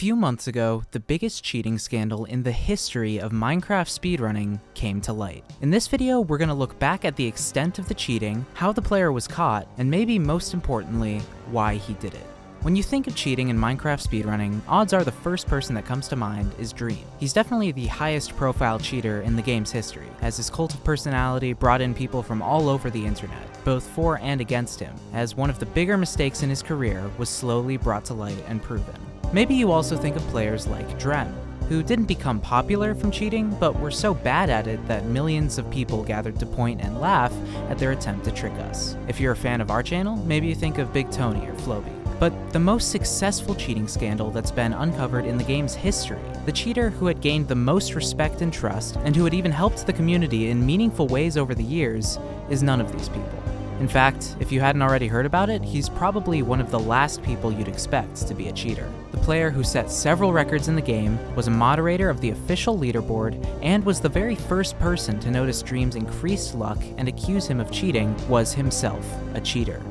few months ago, the biggest cheating scandal in the history of Minecraft speedrunning came to light. In this video, we're going to look back at the extent of the cheating, how the player was caught, and maybe most importantly, why he did it. When you think of cheating in Minecraft speedrunning, odds are the first person that comes to mind is Dream. He's definitely the highest profile cheater in the game's history, as his cult of personality brought in people from all over the internet, both for and against him, as one of the bigger mistakes in his career was slowly brought to light and proven. Maybe you also think of players like Drem, who didn't become popular from cheating, but were so bad at it that millions of people gathered to point and laugh at their attempt to trick us. If you're a fan of our channel, maybe you think of Big Tony or Floby. But the most successful cheating scandal that's been uncovered in the game's history, the cheater who had gained the most respect and trust, and who had even helped the community in meaningful ways over the years, is none of these people. In fact, if you hadn't already heard about it, he's probably one of the last people you'd expect to be a cheater. The player who set several records in the game, was a moderator of the official leaderboard, and was the very first person to notice Dream's increased luck and accuse him of cheating, was himself a cheater.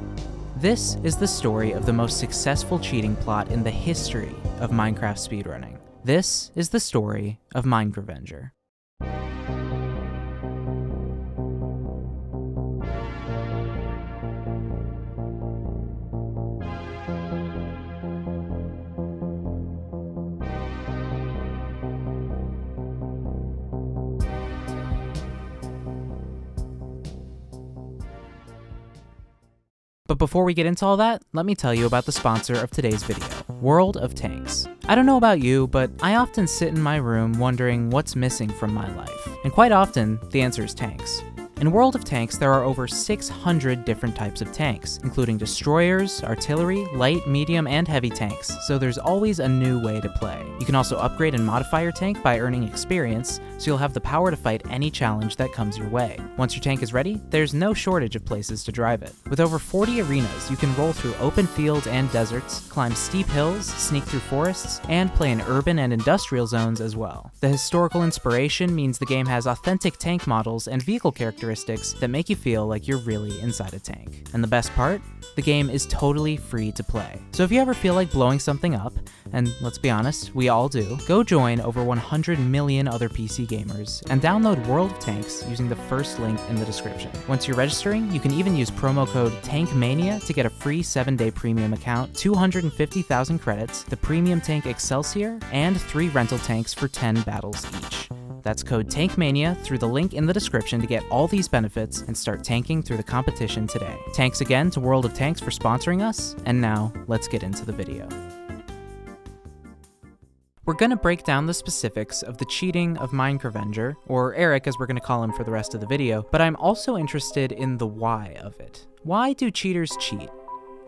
This is the story of the most successful cheating plot in the history of Minecraft speedrunning. This is the story of Minecravenger. But before we get into all that, let me tell you about the sponsor of today's video, World of Tanks. I don't know about you, but I often sit in my room wondering what's missing from my life. And quite often, the answer is tanks. In World of Tanks, there are over 600 different types of tanks, including destroyers, artillery, light, medium, and heavy tanks, so there's always a new way to play. You can also upgrade and modify your tank by earning experience, so you'll have the power to fight any challenge that comes your way. Once your tank is ready, there's no shortage of places to drive it. With over 40 arenas, you can roll through open fields and deserts, climb steep hills, sneak through forests, and play in urban and industrial zones as well. The historical inspiration means the game has authentic tank models and vehicle characteristics that make you feel like you're really inside a tank. And the best part? The game is totally free to play. So if you ever feel like blowing something up, and let's be honest, we all do, go join over 100 million other PC gamers and download World of Tanks using the first link in the description. Once you're registering, you can even use promo code TANKMANIA to get a free 7-day premium account, 250,000 credits, the premium tank Excelsior, and 3 rental tanks for 10 battles each. That's code TANKMANIA through the link in the description to get all these benefits and start tanking through the competition today. Thanks again to World of Tanks for sponsoring us, and now let's get into the video. We're gonna break down the specifics of the cheating of Minecravenger, or Eric as we're gonna call him for the rest of the video, but I'm also interested in the why of it. Why do cheaters cheat?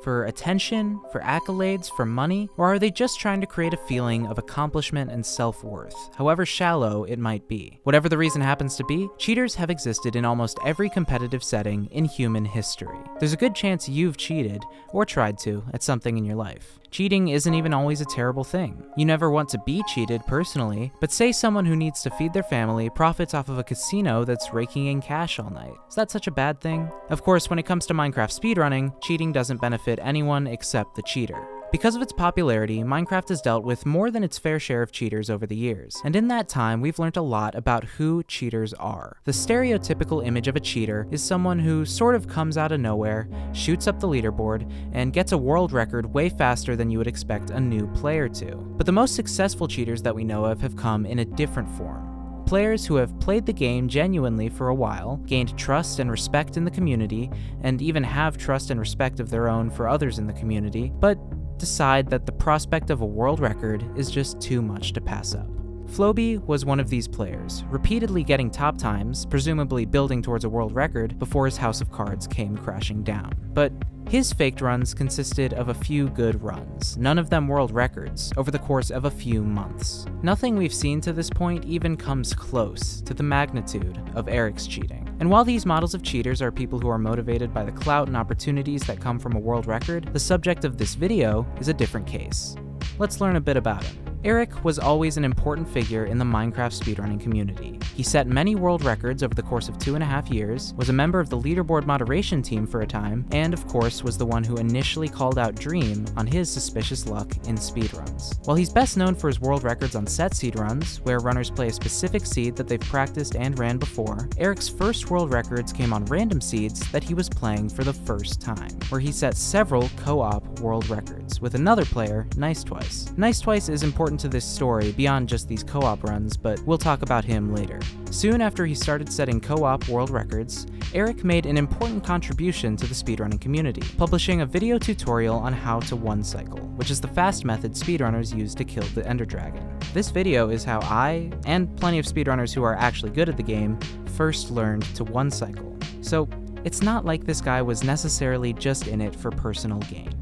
For attention, for accolades, for money, or are they just trying to create a feeling of accomplishment and self-worth, however shallow it might be? Whatever the reason happens to be, cheaters have existed in almost every competitive setting in human history. There's a good chance you've cheated, or tried to, at something in your life. Cheating isn't even always a terrible thing. You never want to be cheated personally, but say someone who needs to feed their family profits off of a casino that's raking in cash all night. Is that such a bad thing? Of course, when it comes to Minecraft speedrunning, cheating doesn't benefit anyone except the cheater. Because of its popularity, Minecraft has dealt with more than its fair share of cheaters over the years, and in that time we've learned a lot about who cheaters are. The stereotypical image of a cheater is someone who sort of comes out of nowhere, shoots up the leaderboard, and gets a world record way faster than you would expect a new player to. But the most successful cheaters that we know of have come in a different form. Players who have played the game genuinely for a while, gained trust and respect in the community, and even have trust and respect of their own for others in the community, but decide that the prospect of a world record is just too much to pass up. Floby was one of these players, repeatedly getting top times, presumably building towards a world record, before his house of cards came crashing down. But his faked runs consisted of a few good runs, none of them world records, over the course of a few months. Nothing we've seen to this point even comes close to the magnitude of Eric's cheating. And while these models of cheaters are people who are motivated by the clout and opportunities that come from a world record, the subject of this video is a different case. Let's learn a bit about him. Eric was always an important figure in the Minecraft speedrunning community. He set many world records over the course of 2.5 years, was a member of the leaderboard moderation team for a time, and of course was the one who initially called out Dream on his suspicious luck in speedruns. While he's best known for his world records on set seed runs, where runners play a specific seed that they've practiced and ran before, Eric's first world records came on random seeds that he was playing for the first time, where he set several co-op world records with another player, Nice Twice. Nice Twice is important to this story beyond just these co-op runs, but we'll talk about him later. Soon after he started setting co-op world records, Eric made an important contribution to the speedrunning community, publishing a video tutorial on how to one cycle, which is the fast method speedrunners use to kill the Ender Dragon. This video is how I, and plenty of speedrunners who are actually good at the game, first learned to one cycle. So it's not like this guy was necessarily just in it for personal gain.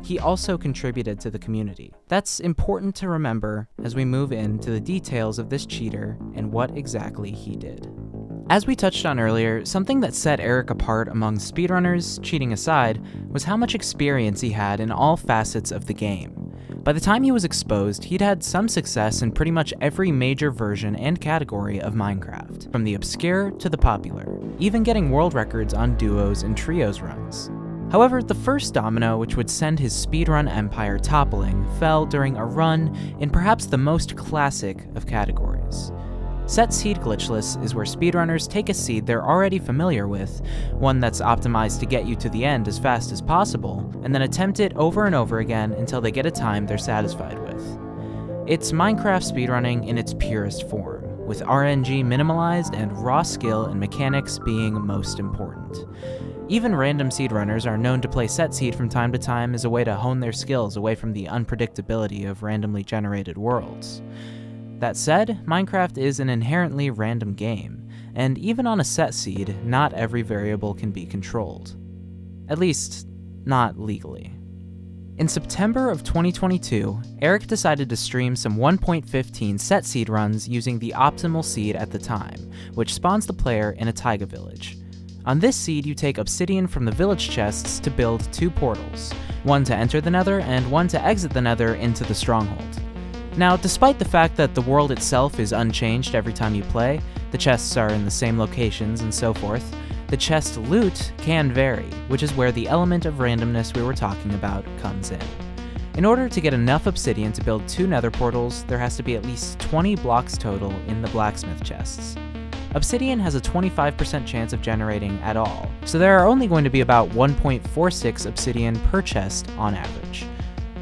He also contributed to the community. That's important to remember as we move into the details of this cheater and what exactly he did. As we touched on earlier, something that set Eric apart among speedrunners, cheating aside, was how much experience he had in all facets of the game. By the time he was exposed, he'd had some success in pretty much every major version and category of Minecraft, from the obscure to the popular, even getting world records on duos and trios runs. However, the first domino which would send his speedrun empire toppling fell during a run in perhaps the most classic of categories. Set seed glitchless is where speedrunners take a seed they're already familiar with, one that's optimized to get you to the end as fast as possible, and then attempt it over and over again until they get a time they're satisfied with. It's Minecraft speedrunning in its purest form, with RNG minimalized and raw skill and mechanics being most important. Even random seed runners are known to play set seed from time to time as a way to hone their skills away from the unpredictability of randomly generated worlds. That said, Minecraft is an inherently random game, and even on a set seed, not every variable can be controlled. At least, not legally. In September of 2022, Eric decided to stream some 1.15 set seed runs using the optimal seed at the time, which spawns the player in a taiga village. On this seed, you take obsidian from the village chests to build 2 portals, one to enter the nether and one to exit the nether into the stronghold. Now, despite the fact that the world itself is unchanged every time you play, the chests are in the same locations and so forth, the chest loot can vary, which is where the element of randomness we were talking about comes in. In order to get enough obsidian to build 2 nether portals, there has to be at least 20 blocks total in the blacksmith chests. Obsidian has a 25% chance of generating at all, so there are only going to be about 1.46 obsidian per chest on average.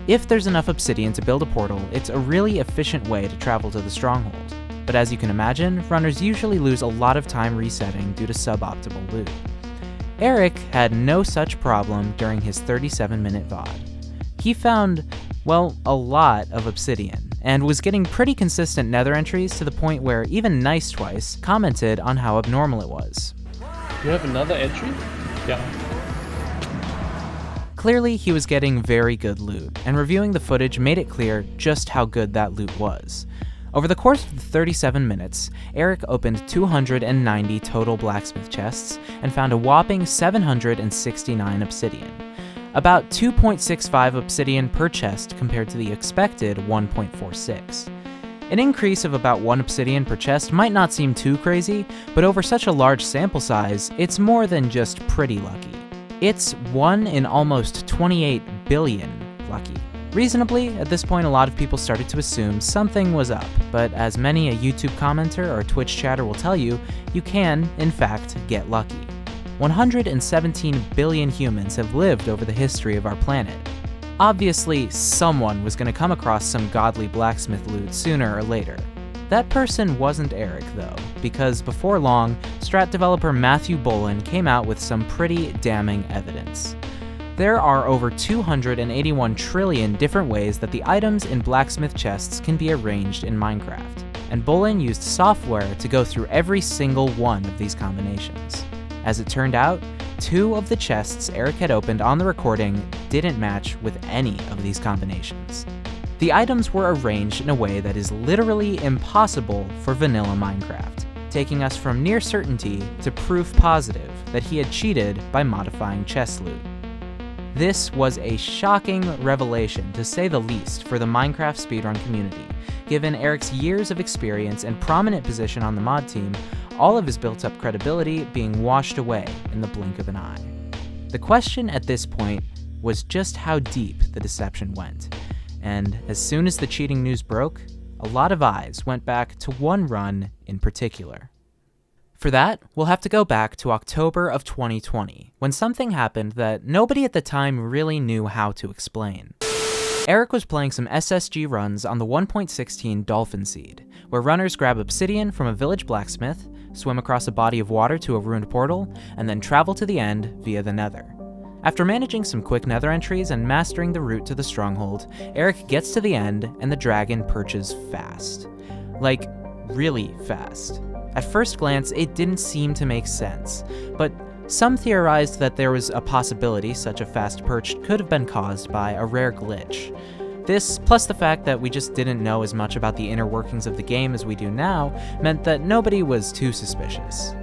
If there's enough obsidian to build a portal, it's a really efficient way to travel to the stronghold. But as you can imagine, runners usually lose a lot of time resetting due to suboptimal loot. Eric had no such problem during his 37-minute VOD. He found, well, a lot of obsidian, and was getting pretty consistent nether entries to the point where even Nice Twice commented on how abnormal it was. You have another entry? Yeah. Clearly, he was getting very good loot, and reviewing the footage made it clear just how good that loot was. Over the course of the 37 minutes, Eric opened 290 total blacksmith chests and found a whopping 769 obsidian. About 2.65 obsidian per chest compared to the expected 1.46. An increase of about 1 obsidian per chest might not seem too crazy, but over such a large sample size, it's more than just pretty lucky. It's 1 in almost 28 billion lucky. Reasonably, at this point a lot of people started to assume something was up, but as many a YouTube commenter or Twitch chatter will tell you, you can, in fact, get lucky. 117 billion humans have lived over the history of our planet. Obviously, someone was going to come across some godly blacksmith loot sooner or later. That person wasn't Eric, though, because before long, Strat developer Matthew Bolin came out with some pretty damning evidence. There are over 281 trillion different ways that the items in blacksmith chests can be arranged in Minecraft, and Bolin used software to go through every single one of these combinations. As it turned out, 2 of the chests Eric had opened on the recording didn't match with any of these combinations. The items were arranged in a way that is literally impossible for vanilla Minecraft, taking us from near certainty to proof positive that he had cheated by modifying chest loot. This was a shocking revelation, to say the least, for the Minecraft speedrun community. Given Eric's years of experience and prominent position on the mod team, all of his built-up credibility being washed away in the blink of an eye. The question at this point was just how deep the deception went. And as soon as the cheating news broke, a lot of eyes went back to one run in particular. For that, we'll have to go back to October of 2020, when something happened that nobody at the time really knew how to explain. Eric was playing some SSG runs on the 1.16 Dolphin Seed, where runners grab obsidian from a village blacksmith, swim across a body of water to a ruined portal, and then travel to the end via the Nether. After managing some quick Nether entries and mastering the route to the stronghold, Eric gets to the end and the dragon perches fast. Like, really fast. At first glance, it didn't seem to make sense, but some theorized that there was a possibility such a fast perch could have been caused by a rare glitch. This, plus the fact that we just didn't know as much about the inner workings of the game as we do now, meant that nobody was too suspicious.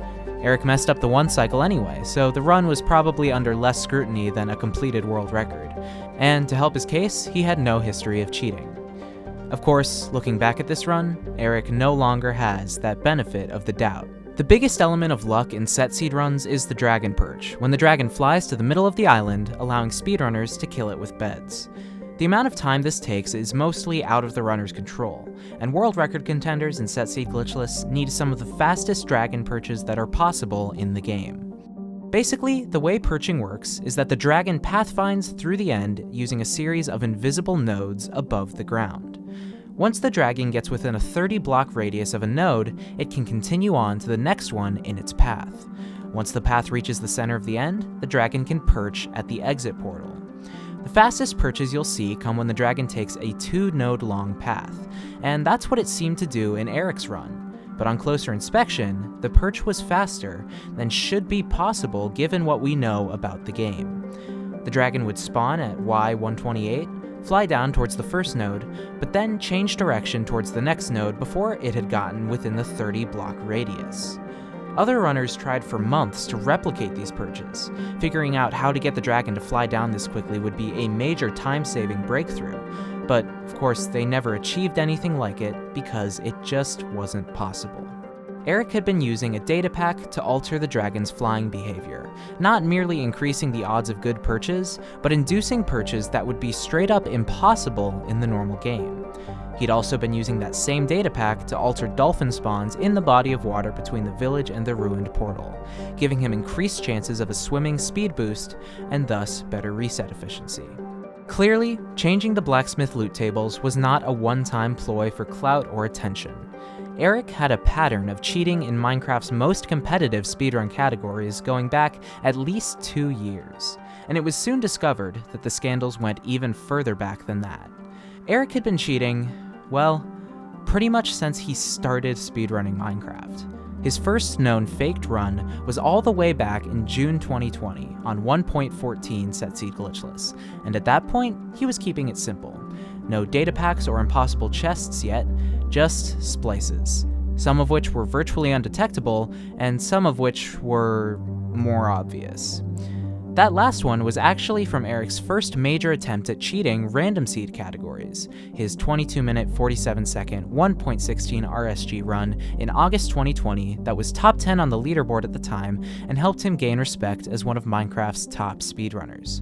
Eric messed up the one cycle anyway, so the run was probably under less scrutiny than a completed world record. And to help his case, he had no history of cheating. Of course, looking back at this run, Eric no longer has that benefit of the doubt. The biggest element of luck in set seed runs is the dragon perch, when the dragon flies to the middle of the island, allowing speedrunners to kill it with beds. The amount of time this takes is mostly out of the runner's control, and world record contenders and set seed glitchless need some of the fastest dragon perches that are possible in the game. Basically, the way perching works is that the dragon pathfinds through the end using a series of invisible nodes above the ground. Once the dragon gets within a 30-block radius of a node, it can continue on to the next one in its path. Once the path reaches the center of the end, the dragon can perch at the exit portal. The fastest perches you'll see come when the dragon takes a 2-node long path, and that's what it seemed to do in Eric's run. But on closer inspection, the perch was faster than should be possible given what we know about the game. The dragon would spawn at Y128, fly down towards the first node, but then change direction towards the next node before it had gotten within the 30-block radius. Other runners tried for months to replicate these perches. Figuring out how to get the dragon to fly down this quickly would be a major time-saving breakthrough, but of course they never achieved anything like it because it just wasn't possible. Eric had been using a data pack to alter the dragon's flying behavior, not merely increasing the odds of good perches, but inducing perches that would be straight up impossible in the normal game. He'd also been using that same data pack to alter dolphin spawns in the body of water between the village and the ruined portal, giving him increased chances of a swimming speed boost and thus better reset efficiency. Clearly, changing the blacksmith loot tables was not a one-time ploy for clout or attention. Eric had a pattern of cheating in Minecraft's most competitive speedrun categories going back at least 2 years, and it was soon discovered that the scandals went even further back than that. Eric had been cheating, well, pretty much since he started speedrunning Minecraft. His first known faked run was all the way back in June 2020 on 1.14 set seed glitchless, and at that point, he was keeping it simple. No data packs or impossible chests yet, just splices, some of which were virtually undetectable, and some of which were more obvious. That last one was actually from Eric's first major attempt at cheating random seed categories, his 22-minute, 47-second, 1.16 RSG run in August 2020 that was top 10 on the leaderboard at the time and helped him gain respect as one of Minecraft's top speedrunners.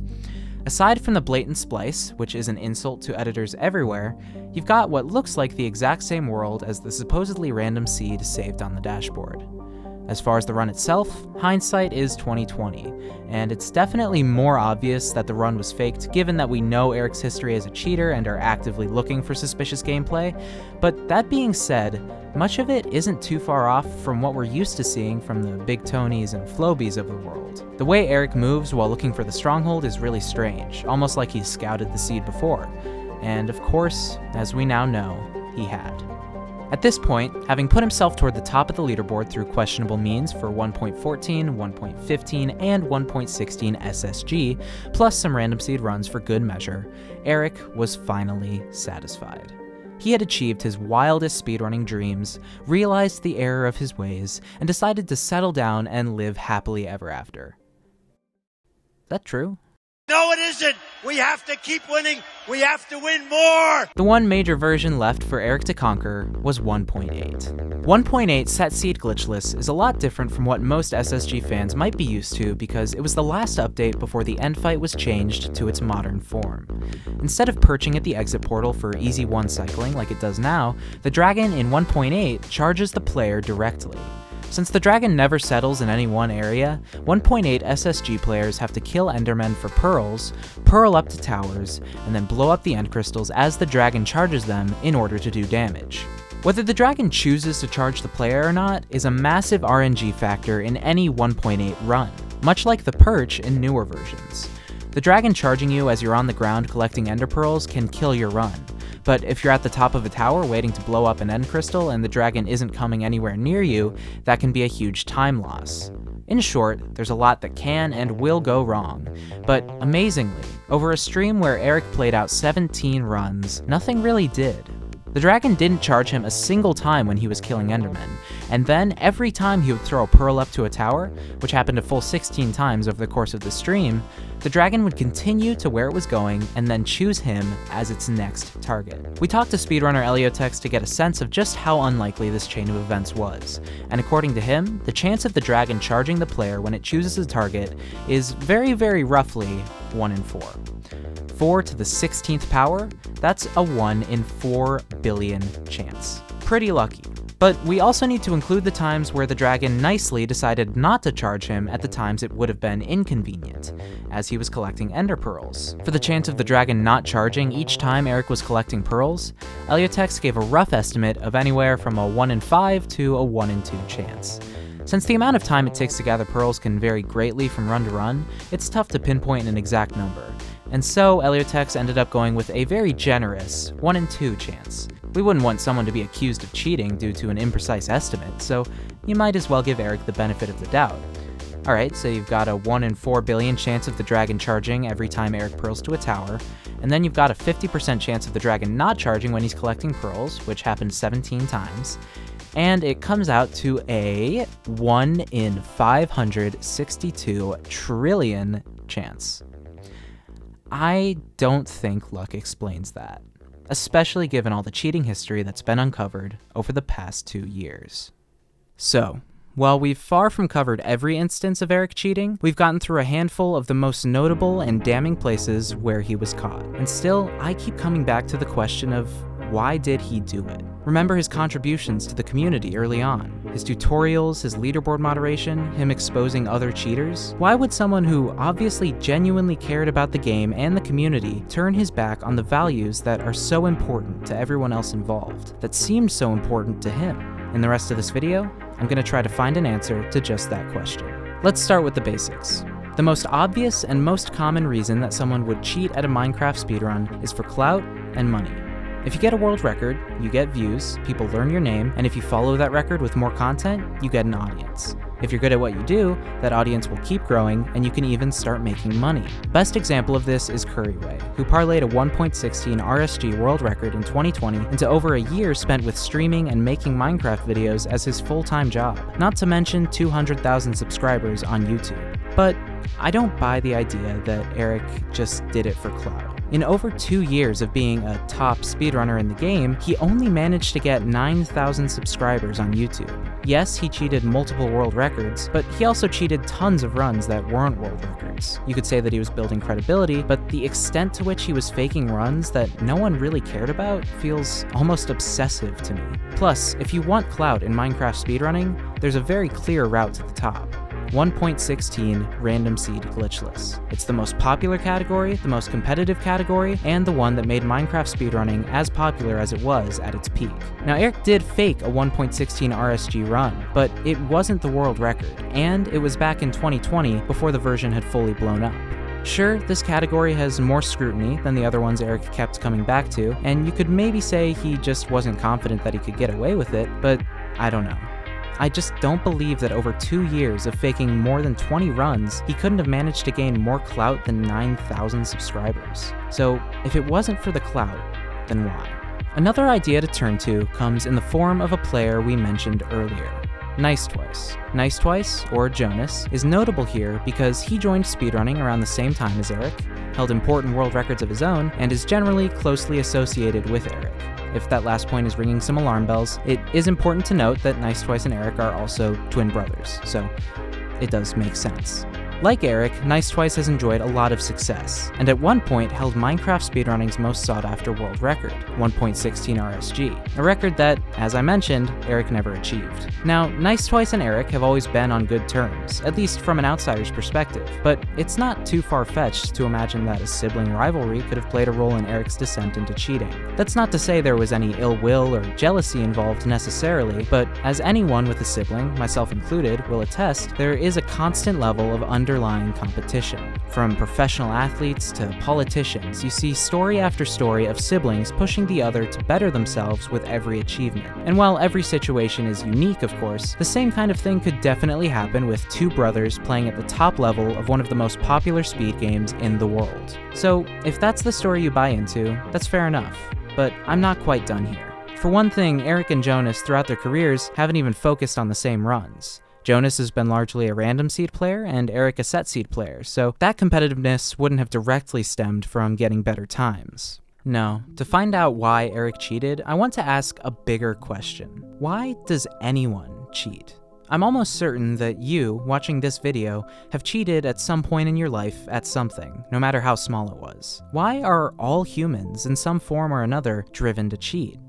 Aside from the blatant splice, which is an insult to editors everywhere, you've got what looks like the exact same world as the supposedly random seed saved on the dashboard. As far as the run itself, hindsight is 2020, and it's definitely more obvious that the run was faked given that we know Eric's history as a cheater and are actively looking for suspicious gameplay, but that being said, much of it isn't too far off from what we're used to seeing from the Big Tonys and Flobies of the world. The way Eric moves while looking for the stronghold is really strange, almost like he's scouted the seed before, and of course, as we now know, he had. At this point, having put himself toward the top of the leaderboard through questionable means for 1.14, 1.15, and 1.16 SSG, plus some random seed runs for good measure, Eric was finally satisfied. He had achieved his wildest speedrunning dreams, realized the error of his ways, and decided to settle down and live happily ever after. Is that true? No, it isn't. We have to keep winning. We have to win more. The one major version left for Eric to conquer was 1.8. 1.8 set seed glitchless is a lot different from what most SSG fans might be used to because it was the last update before the end fight was changed to its modern form. Instead of perching at the exit portal for easy one cycling like it does now, the dragon in 1.8 charges the player directly. Since the dragon never settles in any one area, 1.8 SSG players have to kill endermen for pearls, pearl up to towers, and then blow up the end crystals as the dragon charges them in order to do damage. Whether the dragon chooses to charge the player or not is a massive RNG factor in any 1.8 run, much like the perch in newer versions. The dragon charging you as you're on the ground collecting ender pearls can kill your run. But if you're at the top of a tower waiting to blow up an end crystal and the dragon isn't coming anywhere near you, that can be a huge time loss. In short, there's a lot that can and will go wrong. But amazingly, over a stream where Eric played out 17 runs, nothing really did. The dragon didn't charge him a single time when he was killing endermen, and then every time he would throw a pearl up to a tower, which happened a full 16 times over the course of the stream, the dragon would continue to where it was going and then choose him as its next target. We talked to speedrunner Eliotex to get a sense of just how unlikely this chain of events was, and according to him, the chance of the dragon charging the player when it chooses a target is very roughly 1 in 4. 4 to the 16th power, that's a 1 in 4 billion chance. Pretty lucky. But we also need to include the times where the dragon nicely decided not to charge him at the times it would have been inconvenient, as he was collecting ender pearls. For the chance of the dragon not charging each time Eric was collecting pearls, Eliotex gave a rough estimate of anywhere from a 1 in 5 to a 1 in 2 chance. Since the amount of time it takes to gather pearls can vary greatly from run to run, it's tough to pinpoint an exact number. And so Eliotex ended up going with a very generous 1 in 2 chance. We wouldn't want someone to be accused of cheating due to an imprecise estimate, so you might as well give Eric the benefit of the doubt. Alright, so you've got a 1 in 4 billion chance of the dragon charging every time Eric pearls to a tower, and then you've got a 50% chance of the dragon not charging when he's collecting pearls, which happened 17 times, and it comes out to a 1 in 562 trillion chance. I don't think luck explains that, especially given all the cheating history that's been uncovered over the past 2 years. So, while we've far from covered every instance of Eric cheating, we've gotten through a handful of the most notable and damning places where he was caught. And still, I keep coming back to the question of why did he do it? Remember his contributions to the community early on, his tutorials, his leaderboard moderation, him exposing other cheaters? Why would someone who obviously genuinely cared about the game and the community turn his back on the values that are so important to everyone else involved, that seemed so important to him? In the rest of this video, I'm going to try to find an answer to just that question. Let's start with the basics. The most obvious and most common reason that someone would cheat at a Minecraft speedrun is for clout and money. If you get a world record, you get views, people learn your name, and if you follow that record with more content, you get an audience. If you're good at what you do, that audience will keep growing, and you can even start making money. Best example of this is Curryway, who parlayed a 1.16 RSG world record in 2020 into over a year spent with streaming and making Minecraft videos as his full-time job, not to mention 200,000 subscribers on YouTube. But I don't buy the idea that Eric just did it for clout. In over 2 years of being a top speedrunner in the game, he only managed to get 9,000 subscribers on YouTube. Yes, he cheated multiple world records, but he also cheated tons of runs that weren't world records. You could say that he was building credibility, but the extent to which he was faking runs that no one really cared about feels almost obsessive to me. Plus, if you want clout in Minecraft speedrunning, there's a very clear route to the top. 1.16 random seed glitchless. It's the most popular category, the most competitive category, and the one that made Minecraft speedrunning as popular as it was at its peak. Now, Eric did fake a 1.16 RSG run, but it wasn't the world record, and it was back in 2020 before the version had fully blown up. Sure, this category has more scrutiny than the other ones Eric kept coming back to, and you could maybe say he just wasn't confident that he could get away with it, but I don't know. I just don't believe that over 2 years of faking more than 20 runs, he couldn't have managed to gain more clout than 9,000 subscribers. So if it wasn't for the clout, then why? Another idea to turn to comes in the form of a player we mentioned earlier, Nice Twice. Nice Twice, or Jonas, is notable here because he joined speedrunning around the same time as Eric, held important world records of his own, and is generally closely associated with Eric. If that last point is ringing some alarm bells, it is important to note that Nice Twice and Eric are also twin brothers, so it does make sense. Like Eric, Nice Twice has enjoyed a lot of success, and at one point held Minecraft speedrunning's most sought-after world record, 1.16 RSG, a record that, as I mentioned, Eric never achieved. Now, Nice Twice and Eric have always been on good terms, at least from an outsider's perspective, but it's not too far-fetched to imagine that a sibling rivalry could have played a role in Eric's descent into cheating. That's not to say there was any ill will or jealousy involved necessarily, but as anyone with a sibling, myself included, will attest, there is a constant level of underlying competition. From professional athletes to politicians, you see story after story of siblings pushing the other to better themselves with every achievement. And while every situation is unique, of course, the same kind of thing could definitely happen with two brothers playing at the top level of one of the most popular speed games in the world. So, if that's the story you buy into, that's fair enough. But I'm not quite done here. For one thing, Eric and Jonas throughout their careers haven't even focused on the same runs. Jonas has been largely a random seed player, and Eric a set seed player, so that competitiveness wouldn't have directly stemmed from getting better times. No, to find out why Eric cheated, I want to ask a bigger question. Why does anyone cheat? I'm almost certain that you, watching this video, have cheated at some point in your life at something, no matter how small it was. Why are all humans, in some form or another, driven to cheat?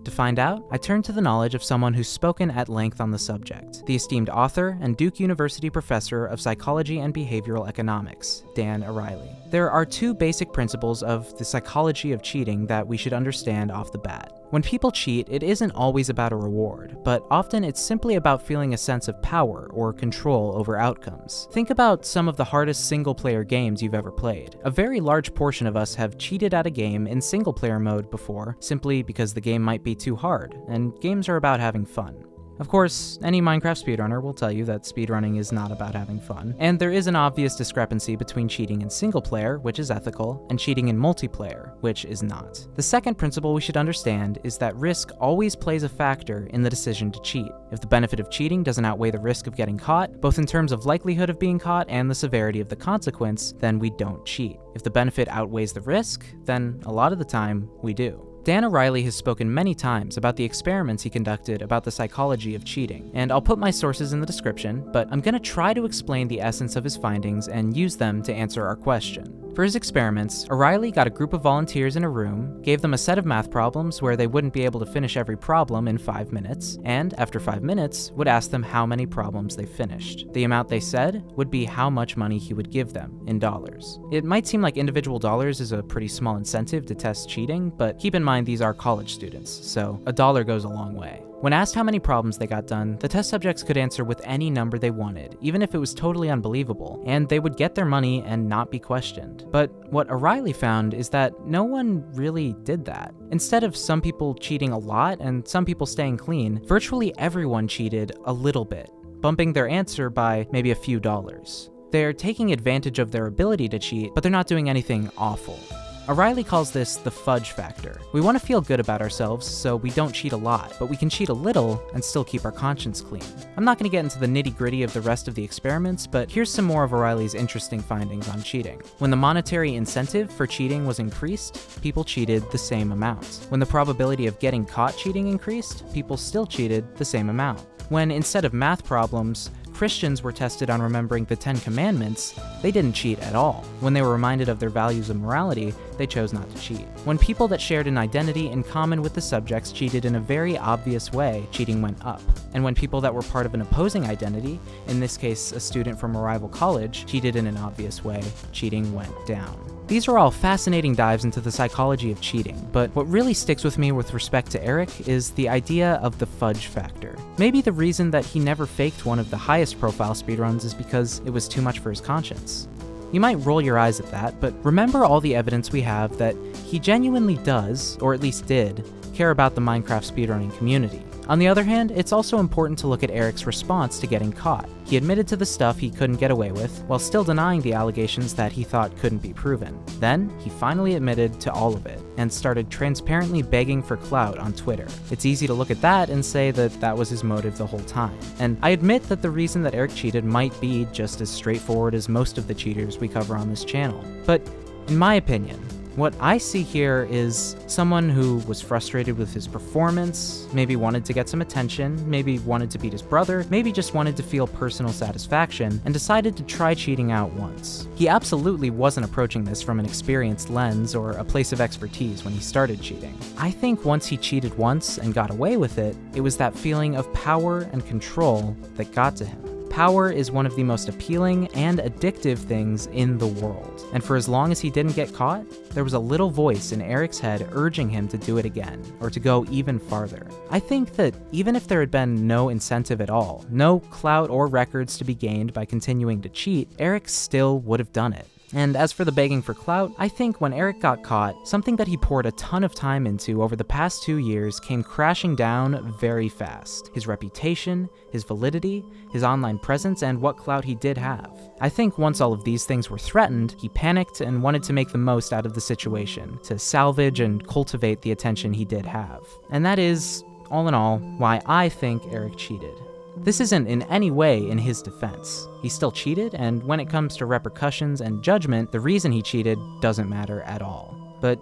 To find out, I turn to the knowledge of someone who's spoken at length on the subject, the esteemed author and Duke University professor of psychology and behavioral economics, Dan Ariely. There are two basic principles of the psychology of cheating that we should understand off the bat. When people cheat, it isn't always about a reward, but often it's simply about feeling a sense of power or control over outcomes. Think about some of the hardest single-player games you've ever played. A very large portion of us have cheated at a game in single-player mode before, simply because the game might be too hard, and games are about having fun. Of course, any Minecraft speedrunner will tell you that speedrunning is not about having fun, and there is an obvious discrepancy between cheating in single player, which is ethical, and cheating in multiplayer, which is not. The second principle we should understand is that risk always plays a factor in the decision to cheat. If the benefit of cheating doesn't outweigh the risk of getting caught, both in terms of likelihood of being caught and the severity of the consequence, then we don't cheat. If the benefit outweighs the risk, then a lot of the time, we do. Dan Ariely has spoken many times about the experiments he conducted about the psychology of cheating, and I'll put my sources in the description, but I'm gonna try to explain the essence of his findings and use them to answer our question. For his experiments, Ariely got a group of volunteers in a room, gave them a set of math problems where they wouldn't be able to finish every problem in 5 minutes, and after 5 minutes, would ask them how many problems they finished. The amount they said would be how much money he would give them in dollars. It might seem like individual dollars is a pretty small incentive to test cheating, but keep in mind these are college students, so a dollar goes a long way. When asked how many problems they got done, the test subjects could answer with any number they wanted, even if it was totally unbelievable, and they would get their money and not be questioned. But what Ariely found is that no one really did that. Instead of some people cheating a lot and some people staying clean, virtually everyone cheated a little bit, bumping their answer by maybe a few dollars. They're taking advantage of their ability to cheat, but they're not doing anything awful. Ariely calls this the fudge factor. We want to feel good about ourselves, so we don't cheat a lot, but we can cheat a little and still keep our conscience clean. I'm not going to get into the nitty-gritty of the rest of the experiments, but here's some more of Ariely's interesting findings on cheating. When the monetary incentive for cheating was increased, people cheated the same amount. When the probability of getting caught cheating increased, people still cheated the same amount. When instead of math problems, Christians were tested on remembering the 10 Commandments, they didn't cheat at all. When they were reminded of their values of morality, they chose not to cheat. When people that shared an identity in common with the subjects cheated in a very obvious way, cheating went up. And when people that were part of an opposing identity, in this case a student from a rival college, cheated in an obvious way, cheating went down. These are all fascinating dives into the psychology of cheating, but what really sticks with me with respect to Eric is the idea of the fudge factor. Maybe the reason that he never faked one of the highest profile speedruns is because it was too much for his conscience. You might roll your eyes at that, but remember all the evidence we have that he genuinely does, or at least did, care about the Minecraft speedrunning community. On the other hand, it's also important to look at Eric's response to getting caught. He admitted to the stuff he couldn't get away with, while still denying the allegations that he thought couldn't be proven. Then, he finally admitted to all of it, and started transparently begging for clout on Twitter. It's easy to look at that and say that that was his motive the whole time. And I admit that the reason that Eric cheated might be just as straightforward as most of the cheaters we cover on this channel. But In my opinion, what I see here is someone who was frustrated with his performance, maybe wanted to get some attention, maybe wanted to beat his brother, maybe just wanted to feel personal satisfaction, and decided to try cheating out once. He absolutely wasn't approaching this from an experienced lens or a place of expertise when he started cheating. I think once he cheated once and got away with it, it was that feeling of power and control that got to him. Power is one of the most appealing and addictive things in the world, and for as long as he didn't get caught, there was a little voice in Eric's head urging him to do it again, or to go even farther. I think that even if there had been no incentive at all, no clout or records to be gained by continuing to cheat, Eric still would have done it. And as for the begging for clout, I think when Eric got caught, something that he poured a ton of time into over the past 2 years came crashing down very fast. His reputation, his validity, his online presence, and what clout he did have. I think once all of these things were threatened, he panicked and wanted to make the most out of the situation, to salvage and cultivate the attention he did have. And that is, all in all, why I think Eric cheated. This isn't in any way in his defense. He still cheated, and when it comes to repercussions and judgment, the reason he cheated doesn't matter at all. But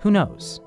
who knows?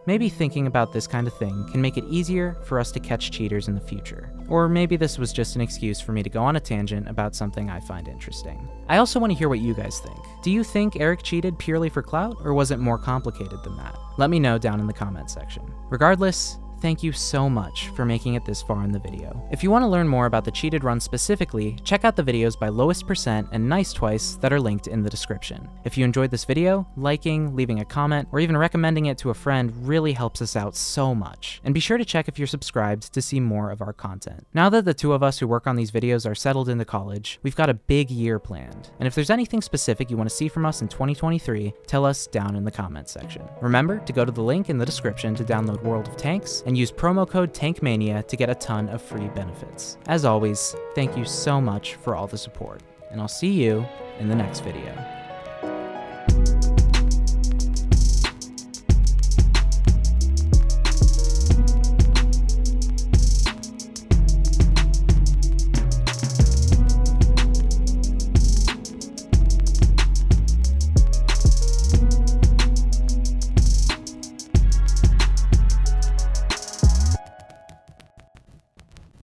Maybe thinking about this kind of thing can make it easier for us to catch cheaters in the future. Or maybe this was just an excuse for me to go on a tangent about something I find interesting. I also want to hear what you guys think. Do you think Eric cheated purely for clout, or was it more complicated than that? Let me know down in the comment section. Regardless, thank you so much for making it this far in the video. If you want to learn more about the cheated run specifically, check out the videos by Lowest% and Nice Twice that are linked in the description. If you enjoyed this video, liking, leaving a comment, or even recommending it to a friend really helps us out so much. And be sure to check if you're subscribed to see more of our content. Now that the two of us who work on these videos are settled into college, we've got a big year planned. And if there's anything specific you want to see from us in 2023, tell us down in the comments section. Remember to go to the link in the description to download World of Tanks, and use promo code TANKMANIA to get a ton of free benefits. As always, thank you so much for all the support, and I'll see you in the next video.